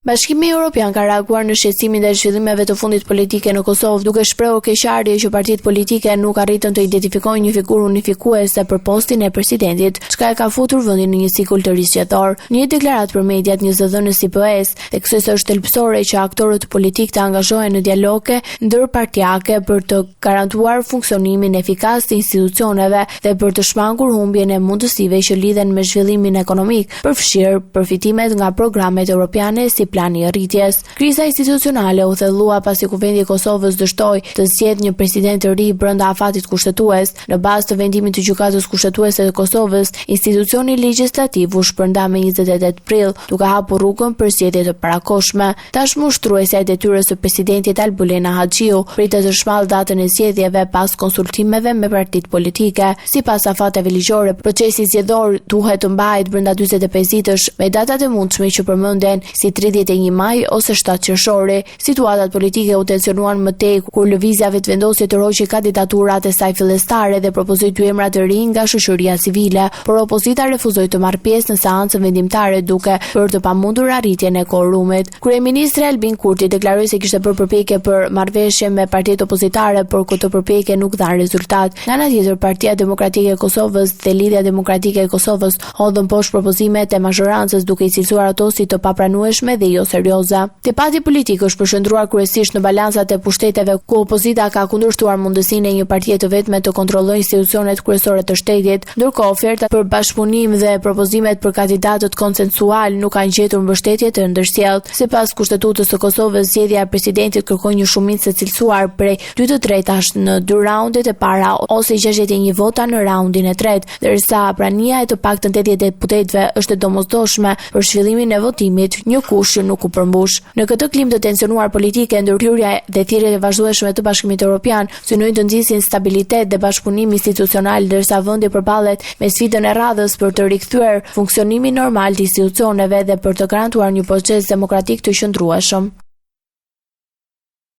Bashkimi Evropian ka reaguar në shqetësimin e zhvillimeve të fundit politike në Kosovë, duke shprehur keqardhje që partitë politike nuk arritën të identifikojnë një figurë unifikuese për postin e presidentit, çka e ka futur vendin në një sikull të risqetor. Në një deklaratë për mediat, një zëdhënës IPS theksoi se është thelbësore që aktorët politik të angazhohen në dialoge ndërpartiake për të garantuar funksionimin efikas të institucioneve dhe për të shmangur humbjen e mundësive që lidhen me zhvillimin ekonomik, përfshirë përfitimet nga programet europiane si plani i rritjes. Kriza institucionale u thellua pasi Kuvendi i Kosovës dështoi të zgjedhë një president të ri brenda afatit kushtetues. Në bazë të vendimit të Gjykatës Kushtetuese të Kosovës, institucioni legjislativ u shpërnda me 28 prill, duke hapur rrugën për zgjedhje të parakohshme. Tashmë ushtruesja e detyrës së presidentit Albulena Haxhiu pritet të shmall datën e zgjedhjeve pas konsultimeve me partitë politike. Sipas afateve ligjore, procesi zgjedhor duhet të mbahet brenda 45 ditësh me datat e mundshme që përmenden si 31 maj ose 7 qershori. Situatat politike u tensionuan më tej kur lëvizja vetëvendosje të roqi kandidaturat e saj fillestare dhe propozoi dy emra të rinj nga shoqëria civile, por opozita refuzoi të marrë pjesë në seancën vendimtare duke bërë të pamundur arritjen e korumit. Kryeministri Albin Kurti deklaroi se kishte bërë përpjekje për marrëveshje me partitë opozitare, por këtë përpjekje nuk dha rezultat. Nga ana tjetër, Partia Demokratike e Kosovës dhe Lidhja Demokratike e Kosovës hodhën poshtë propozimet e mazhorancës, duke i cilësuar ato si të papranueshme dhe jo serioze. Debati politik është përshëndruar kryesisht në balancat e pushteteve, ku opozita ka kundërshtuar mundësinë e një partie të vetme të kontrollojë institucionet kryesore të shtetit, ndërkohë ofertat për bashkëpunim dhe propozimet për kandidatët konsensual nuk kanë gjetur mbështetje të ndërsjellët. Sipas Kushtetutës së Kosovës, zgjedhja e presidentit kërkon një shumicë e cilësuar prej 2/3 në 2 raundet e para ose 61 vota në raundin e tretë, ndërsa prania e të paktën 80 deputetëve është e domosdoshme për zhvillimin e votimit, një kush që nuk u përmbush. Në këtë klim të tensionuar politike, ndërhyrja dhe thirrjet e vazhdueshme të Bashkimit Evropian synojnë të nxisin stabilitet dhe bashkëpunim institucional, ndërsa vendi përballet me sfidën e radhës për të rikthyer funksionimin normal të institucioneve dhe për të garantuar një proces demokratik të qëndrueshëm.